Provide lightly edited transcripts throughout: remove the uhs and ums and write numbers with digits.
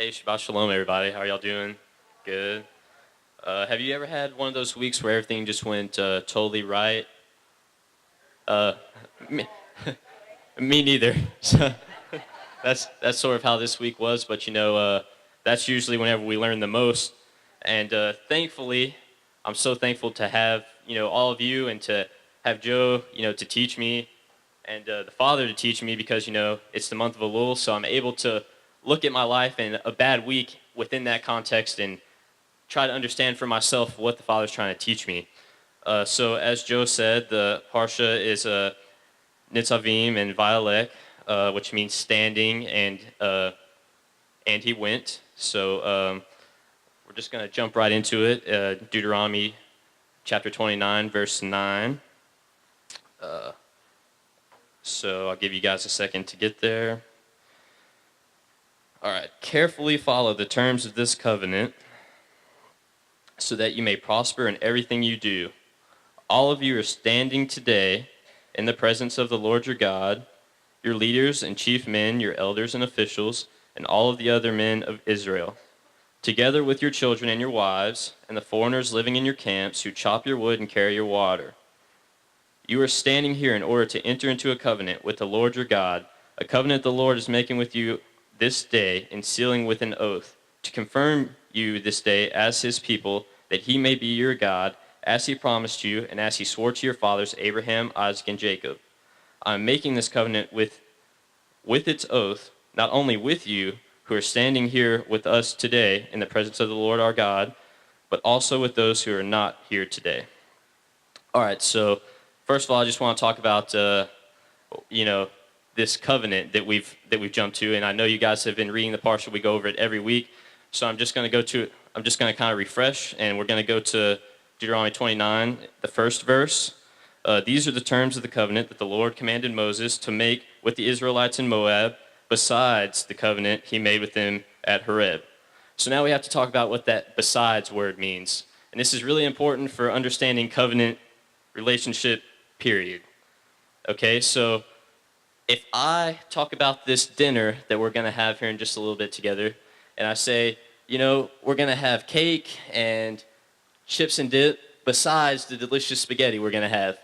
Hey, Shabbat Shalom, everybody. How are y'all doing? Good. Have you ever had one of those weeks where everything just went totally right? Me, me neither. So that's sort of how this week was, but that's usually whenever we learn the most. And thankfully, I'm so thankful to have all of you and to have Joe to teach me and the Father to teach me because it's the month of Elul, so I'm able to look at my life and a bad week within that context and try to understand for myself what the Father's trying to teach me. So as Joe said, the parashat is Nitzavim and Vayelech, which means standing, and he went. So we're just going to jump right into it. Deuteronomy chapter 29, verse 9. So I'll give you guys a second to get there. All right, carefully follow the terms of this covenant so that you may prosper in everything you do. All of you are standing today in the presence of the Lord your God, your leaders and chief men, your elders and officials, and all of the other men of Israel, together with your children and your wives, and the foreigners living in your camps who chop your wood and carry your water. You are standing here in order to enter into a covenant with the Lord your God, a covenant the Lord is making with you this day and sealing with an oath, to confirm you this day as his people, that he may be your God, as he promised you, and as he swore to your fathers Abraham, Isaac, and Jacob. I am making this covenant with its oath, not only with you, who are standing here with us today in the presence of the Lord our God, but also with those who are not here today. All right, so first of all, I just want to talk about, this covenant that we've jumped to, and I know you guys have been reading the parashat. We go over it every week, so I'm just going to kind of refresh, and we're going to go to Deuteronomy 29, the first verse. These are the terms of the covenant that the Lord commanded Moses to make with the Israelites in Moab, besides the covenant he made with them at Horeb. So now we have to talk about what that besides word means, and this is really important for understanding covenant relationship, period. Okay, so if I talk about this dinner that we're going to have here in just a little bit together, and I say, we're going to have cake and chips and dip besides the delicious spaghetti we're going to have.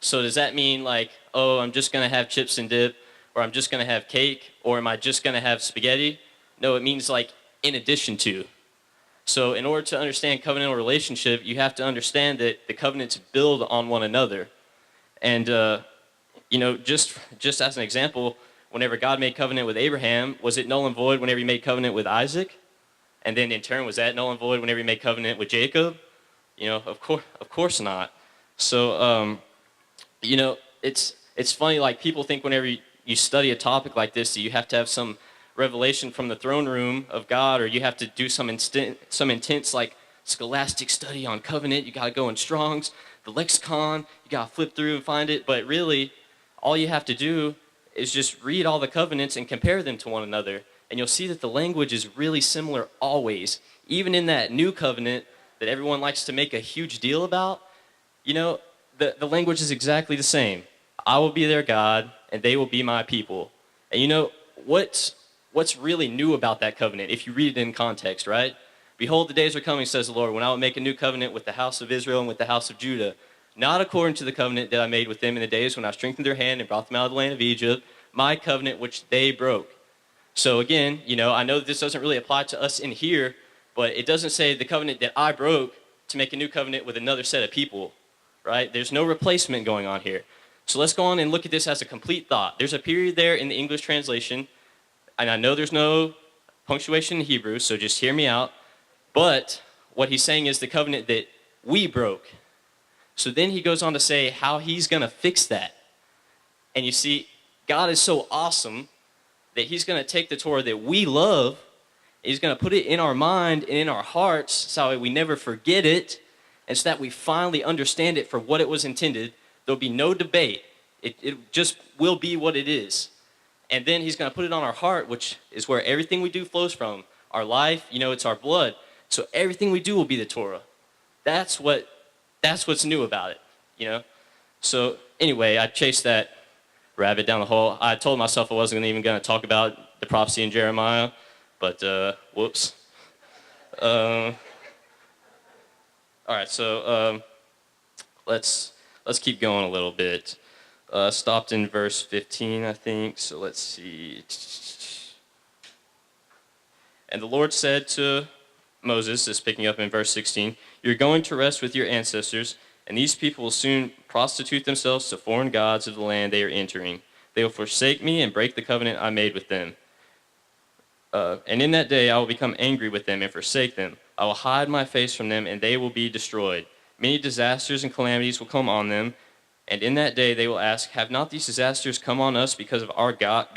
So does that mean I'm just going to have chips and dip, or I'm just going to have cake, or am I just going to have spaghetti? No, it means in addition to. So in order to understand covenantal relationship, you have to understand that the covenants build on one another. And just as an example, whenever God made covenant with Abraham, was it null and void whenever he made covenant with Isaac? And then in turn, was that null and void whenever he made covenant with Jacob? Of course not. So, it's funny, people think whenever you study a topic like this, that you have to have some revelation from the throne room of God, or you have to do some intense, scholastic study on covenant. You got to go in Strong's, the lexicon, you got to flip through and find it. But really, all you have to do is just read all the covenants and compare them to one another. And you'll see that the language is really similar always. Even in that new covenant that everyone likes to make a huge deal about, the language is exactly the same. I will be their God, and they will be my people. And what's really new about that covenant, if you read it in context, right? Behold, the days are coming, says the Lord, when I will make a new covenant with the house of Israel and with the house of Judah, not according to the covenant that I made with them in the days when I strengthened their hand and brought them out of the land of Egypt, my covenant which they broke. So again, I know that this doesn't really apply to us in here, but it doesn't say the covenant that I broke to make a new covenant with another set of people, right? There's no replacement going on here. So let's go on and look at this as a complete thought. There's a period there in the English translation, and I know there's no punctuation in Hebrew, so just hear me out. But what he's saying is the covenant that we broke. So then he goes on to say how he's going to fix that. And you see, God is so awesome that he's going to take the Torah that we love, he's going to put it in our mind and in our hearts so we never forget it, and so that we finally understand it for what it was intended. There'll be no debate. It just will be what it is. And then he's going to put it on our heart, which is where everything we do flows from. Our life, it's our blood. So everything we do will be the Torah. That's what's new about it, So anyway, I chased that rabbit down the hole. I told myself I wasn't even going to talk about the prophecy in Jeremiah, but whoops. All right, so let's keep going a little bit. Stopped in verse 15, I think. So let's see. And the Lord said to Moses, this is picking up in verse 16, "You're going to rest with your ancestors, and these people will soon prostitute themselves to foreign gods of the land they are entering. They will forsake me and break the covenant I made with them. And in that day I will become angry with them and forsake them. I will hide my face from them, and they will be destroyed. Many disasters and calamities will come on them, and in that day they will ask, 'Have not these disasters come on us because our God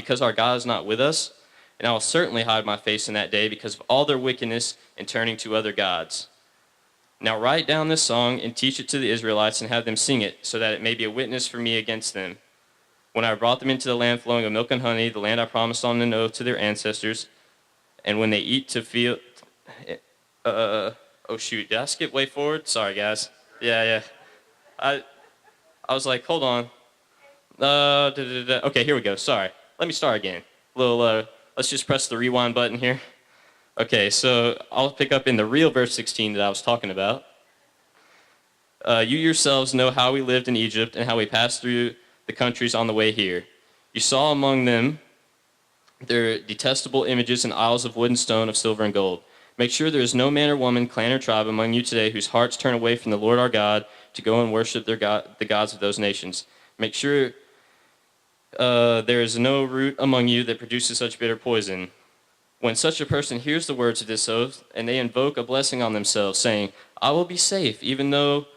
is not with us?' And I will certainly hide my face in that day because of all their wickedness and turning to other gods. Now write down this song and teach it to the Israelites and have them sing it, so that it may be a witness for me against them. When I brought them into the land flowing with milk and honey, the land I promised on an oath to their ancestors, and when they eat to feel..." oh shoot, did I skip way forward? Sorry guys. Yeah. I was like, hold on. Okay, here we go. Sorry. Let me start again. Let's just press the rewind button here. Okay, so I'll pick up in the real verse 16 that I was talking about. "You yourselves know how we lived in Egypt and how we passed through the countries on the way here. You saw among them their detestable images and idols of wood and stone, of silver and gold. Make sure there is no man or woman, clan or tribe among you today whose hearts turn away from the Lord our God to go and worship the gods of those nations. Make sure there is no root among you that produces such bitter poison. When such a person hears the words of this oath, and they invoke a blessing on themselves, saying, 'I will be safe, even though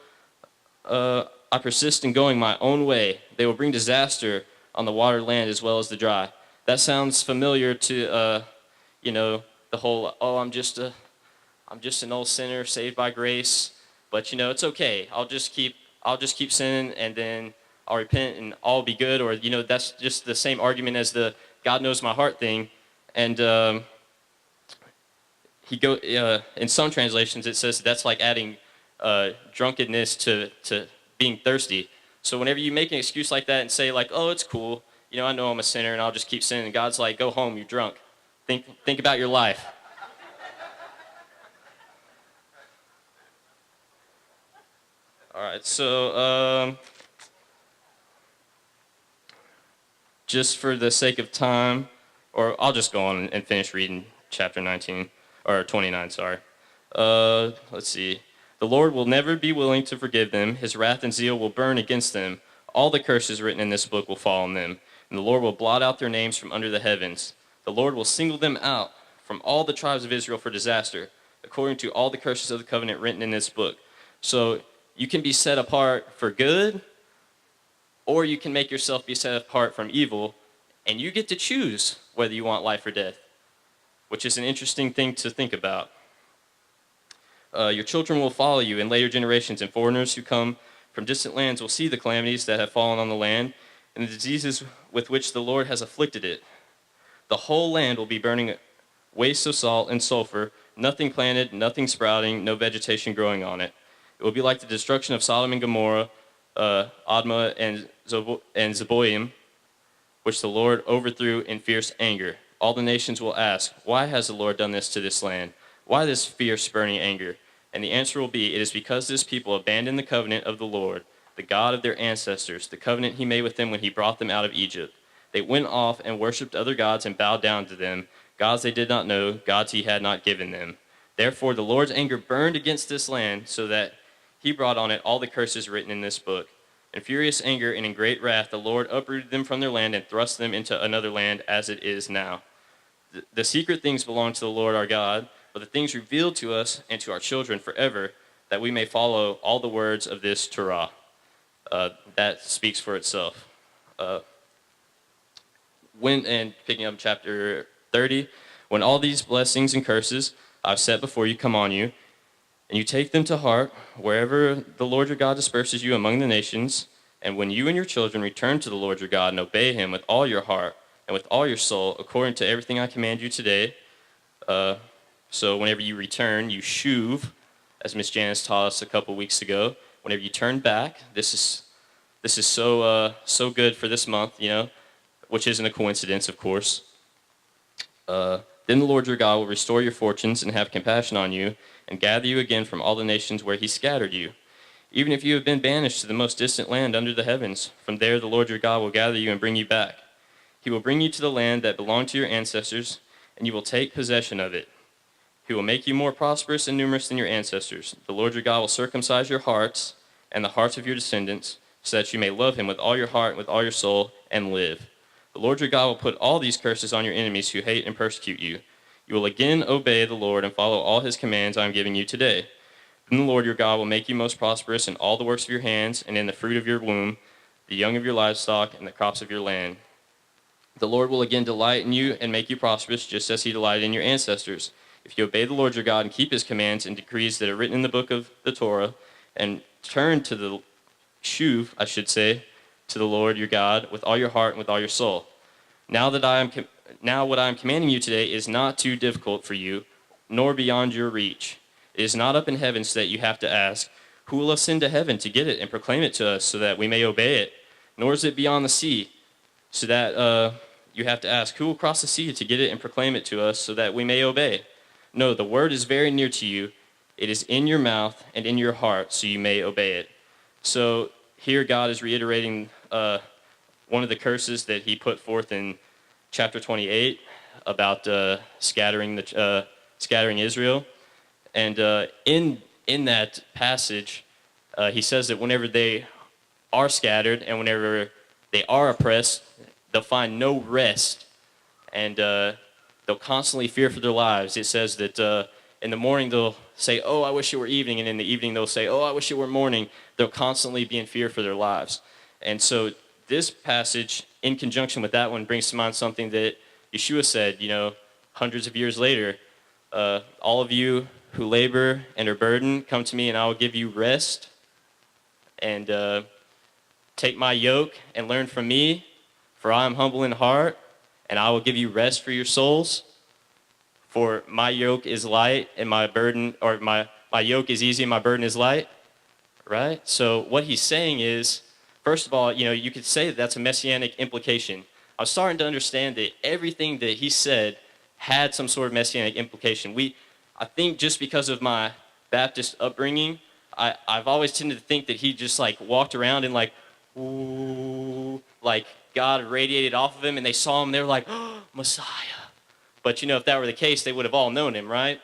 I persist in going my own way,' they will bring disaster on the watered land as well as the dry." That sounds familiar to, the whole, I'm just an old sinner saved by grace, but it's okay. I'll just keep sinning, and then I'll repent and all be good. Or that's just the same argument as the God knows my heart thing. And in some translations it says that's like adding drunkenness to being thirsty. So whenever you make an excuse like that and say like, "Oh, it's cool, I know I'm a sinner and I'll just keep sinning," God's like, "Go home, you're drunk. Think about your life." All right, so just for the sake of time, or I'll just go on and finish reading chapter 19, or 29, sorry. Let's see. "The Lord will never be willing to forgive them. His wrath and zeal will burn against them. All the curses written in this book will fall on them, and the Lord will blot out their names from under the heavens. The Lord will single them out from all the tribes of Israel for disaster, according to all the curses of the covenant written in this book." So you can be set apart for good, or you can make yourself be set apart from evil, and you get to choose whether you want life or death, which is an interesting thing to think about. "Your children will follow you in later generations, and foreigners who come from distant lands will see the calamities that have fallen on the land and the diseases with which the Lord has afflicted it. The whole land will be burning wastes of salt and sulfur, nothing planted, nothing sprouting, no vegetation growing on it. It will be like the destruction of Sodom and Gomorrah, Admah and Zeboim, which the Lord overthrew in fierce anger. All the nations will ask, 'Why has the Lord done this to this land? Why this fierce burning anger?' And the answer will be, 'It is because this people abandoned the covenant of the Lord, the God of their ancestors, the covenant he made with them when he brought them out of Egypt. They went off and worshipped other gods and bowed down to them, gods they did not know, gods he had not given them. Therefore the Lord's anger burned against this land, so that he brought on it all the curses written in this book. In furious anger and in great wrath, the Lord uprooted them from their land and thrust them into another land as it is now. The secret things belong to the Lord our God, but the things revealed to us and to our children forever, that we may follow all the words of this Torah." That speaks for itself. And picking up chapter 30, "When all these blessings and curses I've set before you come on you, and you take them to heart, wherever the Lord your God disperses you among the nations, and when you and your children return to the Lord your God and obey him with all your heart and with all your soul, according to everything I command you today," so whenever you return, you shuv, as Miss Janice taught us a couple weeks ago. Whenever you turn back, this is so good for this month, which isn't a coincidence, of course. Then the Lord your God will restore your fortunes and have compassion on you, and gather you again from all the nations where he scattered you. Even if you have been banished to the most distant land under the heavens, from there the Lord your God will gather you and bring you back. He will bring you to the land that belonged to your ancestors, and you will take possession of it. He will make you more prosperous and numerous than your ancestors. The Lord your God will circumcise your hearts and the hearts of your descendants, so that you may love him with all your heart and with all your soul and live. The Lord your God will put all these curses on your enemies who hate and persecute you. You will again obey the Lord and follow all his commands I am giving you today. Then the Lord your God will make you most prosperous in all the works of your hands and in the fruit of your womb, the young of your livestock, and the crops of your land. The Lord will again delight in you and make you prosperous, just as he delighted in your ancestors. If you obey the Lord your God and keep his commands and decrees that are written in the book of the Torah, and turn to the to the Lord your God with all your heart and with all your soul. Now what I am commanding you today is not too difficult for you, nor beyond your reach. It is not up in heaven so that you have to ask, who will ascend to heaven to get it and proclaim it to us so that we may obey it? Nor is it beyond the sea, so that you have to ask, who will cross the sea to get it and proclaim it to us so that we may obey? No, the word is very near to you. It is in your mouth and in your heart, so you may obey it. So here God is reiterating one of the curses that he put forth in chapter 28 about scattering Israel. And in that passage, he says that whenever they are scattered and whenever they are oppressed, they'll find no rest, and they'll constantly fear for their lives. It says that in the morning they'll say, oh, I wish it were evening, and in the evening they'll say, oh, I wish it were morning. They'll constantly be in fear for their lives. And so this passage, in conjunction with that one, brings to mind something that Yeshua said, hundreds of years later. All of you who labor and are burdened, come to me and I will give you rest. And take my yoke and learn from me, for I am humble in heart, and I will give you rest for your souls. For my yoke is light and my burden, or my yoke is easy and my burden is light. Right? So what he's saying is, first of all, you could say that that's a messianic implication. I was starting to understand that everything that he said had some sort of messianic implication. I think just because of my Baptist upbringing, I've always tended to think that he just walked around and ooh, God radiated off of him and they saw him, they were like, oh, Messiah. But if that were the case, they would have all known him, right?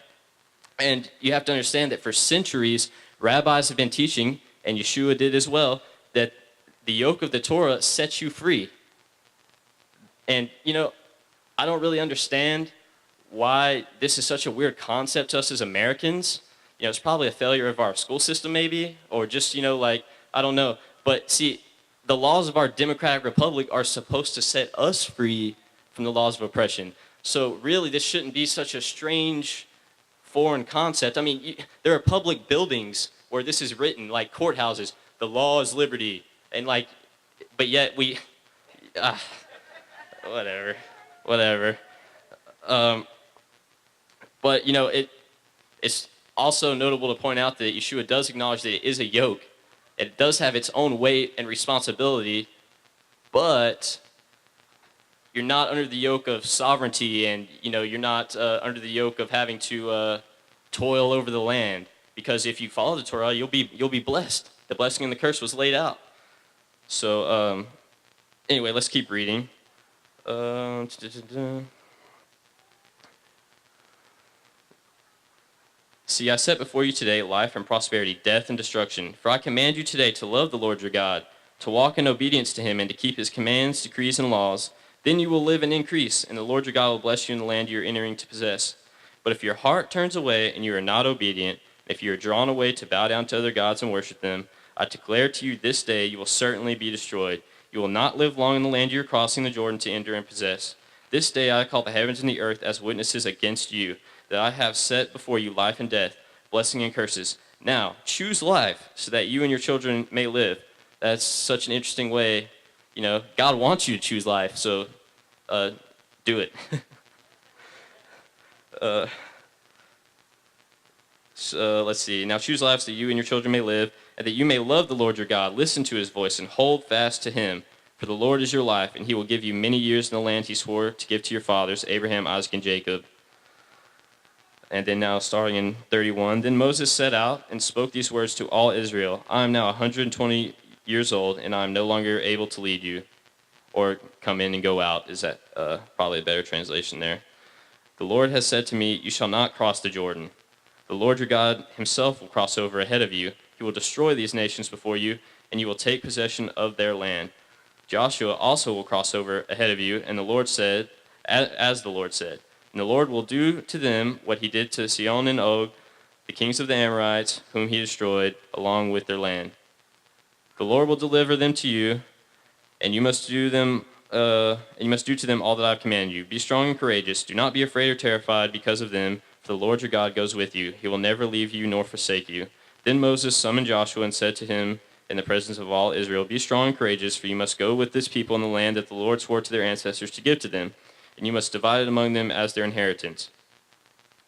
And you have to understand that for centuries, rabbis have been teaching, and Yeshua did as well, that the yoke of the Torah sets you free. And, I don't really understand why this is such a weird concept to us as Americans. It's probably a failure of our school system maybe, or just, I don't know. But see, the laws of our democratic republic are supposed to set us free from the laws of oppression. So really, this shouldn't be such a strange foreign concept. I mean, there are public buildings where this is written, like courthouses. The law is liberty. And but yet we, whatever. But, it's also notable to point out that Yeshua does acknowledge that it is a yoke. It does have its own weight and responsibility, but you're not under the yoke of sovereignty, and you're not under the yoke of having to toil over the land. Because if you follow the Torah, you'll be blessed. The blessing and the curse was laid out. So anyway, let's keep reading. See, I set before you today life and prosperity, death and destruction. For I command you today to love the Lord your God, to walk in obedience to him, and to keep his commands, decrees, and laws. Then you will live and increase, and the Lord your God will bless you in the land you are entering to possess. But if your heart turns away and you are not obedient, if you are drawn away to bow down to other gods and worship them, I declare to you this day you will certainly be destroyed. You will not live long in the land you are crossing the Jordan to enter and possess. This day I call the heavens and the earth as witnesses against you, that I have set before you life and death, blessing and curses. Now, choose life so that you and your children may live. That's such an interesting way. God wants you to choose life, so do it. So let's see. Now choose life so that you and your children may live, and that you may love the Lord your God. Listen to his voice and hold fast to him. For the Lord is your life, and he will give you many years in the land he swore to give to your fathers, Abraham, Isaac, and Jacob. And then now starting in 31, then Moses set out and spoke these words to all Israel. I am now 120 years old, and I am no longer able to lead you, or come in and go out. Is that probably a better translation there? The Lord has said to me, you shall not cross the Jordan. The Lord your God himself will cross over ahead of you. He will destroy these nations before you, and you will take possession of their land. Joshua also will cross over ahead of you, and the Lord said, as the Lord said, and the Lord will do to them what he did to Sihon and Og, the kings of the Amorites, whom he destroyed, along with their land. The Lord will deliver them to you, and you must do to them all that I have commanded you. Be strong and courageous. Do not be afraid or terrified because of them, for the Lord your God goes with you. He will never leave you nor forsake you. Then Moses summoned Joshua and said to him in the presence of all Israel, be strong and courageous, for you must go with this people in the land that the Lord swore to their ancestors to give to them, and you must divide it among them as their inheritance.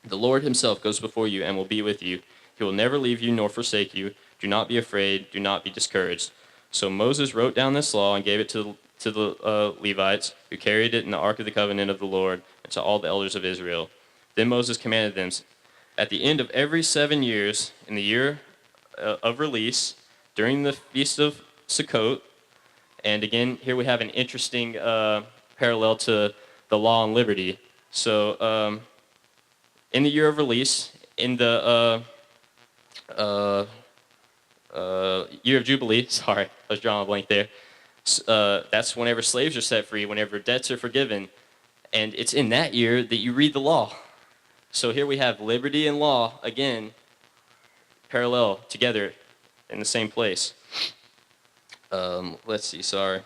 The Lord himself goes before you and will be with you. He will never leave you nor forsake you. Do not be afraid. Do not be discouraged. So Moses wrote down this law and gave it to the Levites, who carried it in the ark of the covenant of the Lord, and to all the elders of Israel. Then Moses commanded them, at the end of every 7 years, in the year of release, during the feast of Sukkot, and again, here we have an interesting parallel to the law and liberty. So in the year of release, in the year of Jubilee, sorry, I was drawing a blank there, that's whenever slaves are set free, whenever debts are forgiven, and it's in that year that you read the law. So here we have liberty and law, again, parallel together in the same place. Let's see, sorry.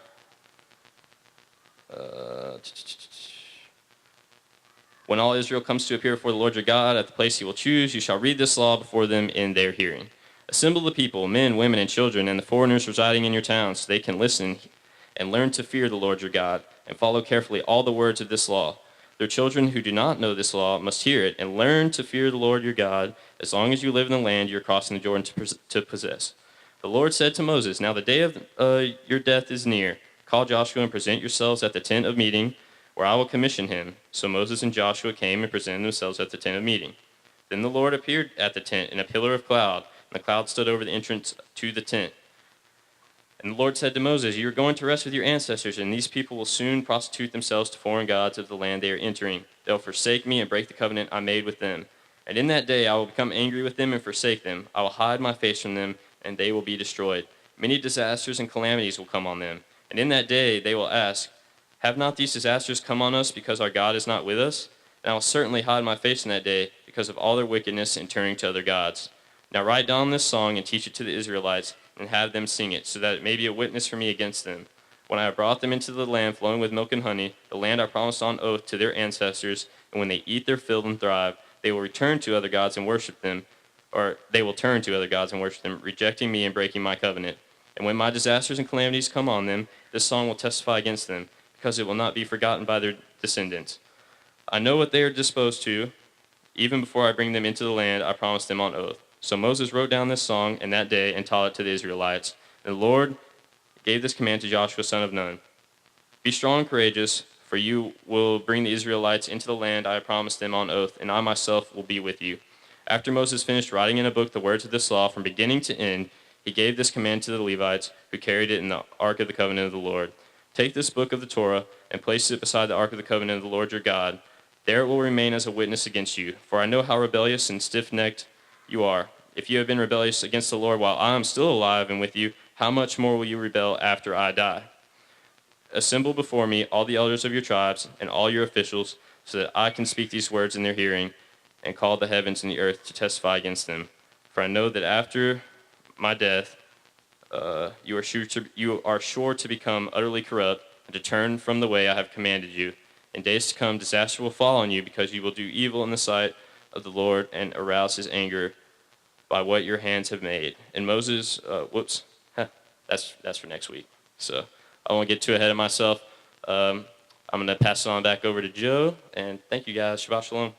When all Israel comes to appear before the Lord your God at the place he will choose, you shall read this law before them in their hearing. Assemble the people, men, women, and children, and the foreigners residing in your towns, so they can listen and learn to fear the Lord your God, and follow carefully all the words of this law. Their children who do not know this law must hear it and learn to fear the Lord your God as long as you live in the land you are crossing the Jordan to possess. The Lord said to Moses, now the day of your death is near. Call Joshua and present yourselves at the tent of meeting, where I will commission him. So Moses and Joshua came and presented themselves at the tent of meeting. Then the Lord appeared at the tent in a pillar of cloud, and the cloud stood over the entrance to the tent. And the Lord said to Moses, you are going to rest with your ancestors, and these people will soon prostitute themselves to foreign gods of the land they are entering. They will forsake me and break the covenant I made with them. And in that day I will become angry with them and forsake them. I will hide my face from them, and they will be destroyed. Many disasters and calamities will come on them. And in that day they will ask, have not these disasters come on us because our God is not with us? And I will certainly hide my face in that day because of all their wickedness in turning to other gods. Now write down this song and teach it to the Israelites, and have them sing it, so that it may be a witness for me against them. When I have brought them into the land flowing with milk and honey, the land I promised on oath to their ancestors, and when they eat their fill and thrive, they will return to other gods and worship them, or they will turn to other gods and worship them, rejecting me and breaking my covenant. And when my disasters and calamities come on them, this song will testify against them, because it will not be forgotten by their descendants. I know what they are disposed to. Even before I bring them into the land, I promised them on oath. So Moses wrote down this song in that day and taught it to the Israelites. And the Lord gave this command to Joshua, son of Nun. Be strong and courageous, for you will bring the Israelites into the land I promised them on oath, and I myself will be with you. After Moses finished writing in a book the words of this law from beginning to end, he gave this command to the Levites, who carried it in the ark of the covenant of the Lord. Take this book of the Torah and place it beside the ark of the covenant of the Lord your God. There it will remain as a witness against you, for I know how rebellious and stiff-necked you are. If you have been rebellious against the Lord while I am still alive and with you, how much more will you rebel after I die? Assemble before me all the elders of your tribes and all your officials, so that I can speak these words in their hearing and call the heavens and the earth to testify against them. For I know that after my death, you are sure to become utterly corrupt and to turn from the way I have commanded you. In days to come, disaster will fall on you because you will do evil in the sight of the Lord and arouse his anger by what your hands have made. And Moses, that's for next week. So I won't get too ahead of myself. I'm going to pass it on back over to Joe, and thank you guys. Shabbat Shalom.